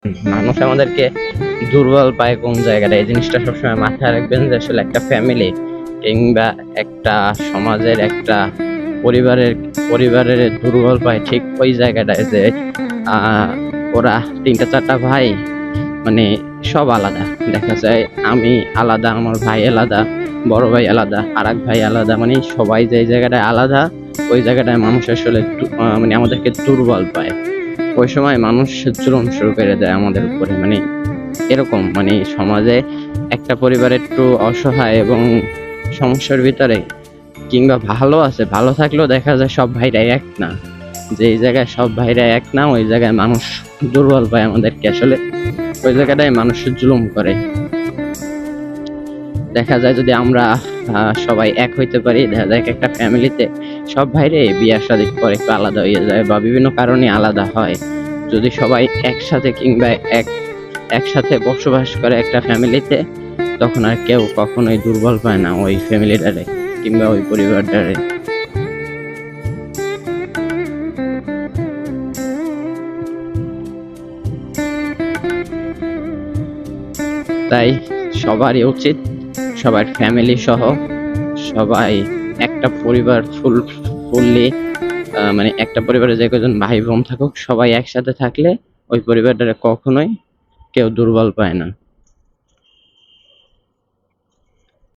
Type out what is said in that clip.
মানুষ আমাদেরকে দুর্বল পায় কোন জায়গাটা, এই জিনিসটা সবসময় মাথায় রাখবেন যে আসলে একটা ফ্যামিলি কিংবা একটা সমাজের একটা পরিবারের পরিবারের দুর্বল পায় ঠিক ওই জায়গাটায় যে আহ, ওরা তিনটা চারটা ভাই, মানে সব আলাদা। দেখা যায় আমি আলাদা, আমার ভাই আলাদা, বড় ভাই আলাদা, আর এক ভাই আলাদা, মানে সবাই যে জায়গাটায় আলাদা ওই জায়গাটায় মানুষ আসলে মানে আমাদেরকে দুর্বল পায়। ওই সময় মানুষ জুলুম শুরু করে দেয় আমাদের উপরে, মানে এরকম, মানে সমাজে একটা পরিবার একটু অসহায় এবং সমস্যার ভিতরে কিংবা ভালো আছে, ভালো থাকলেও দেখা যায় সব ভাইরা এক না। যেই জায়গায় সব ভাইরা এক না ওই জায়গায় মানুষ দুর্বল পায় আমাদেরকে, আসলে ওই জায়গাটায় মানুষ জুলুম করে। দেখা যায় যদি আমরা সবাই এক হইতে পারি, দেখা যায় একটা ফ্যামিলিতে সব ভাইরে বিয়ে শাদী করে একটু আলাদা হয়ে যায় বা বিভিন্ন কারণে আলাদা হয়। যদি সবাই একসাথে কিংবা একসাথে বসবাস করে একটা ফ্যামিলিতে, তখন আর কেউ কখনোই দুর্বল পায় না ওই ফ্যামিলিটারে কিংবা ওই পরিবারটারে। তাই সবারই উচিত সবার ফ্যামিলি সহ সবাই একটা পরিবার ফুললি, মানে একটা পরিবারে যে কজন ভাই বোন থাকুক সবাই একসাথে থাকলে ওই পরিবারটারে কখনোই কেউ দুর্বল পায় না।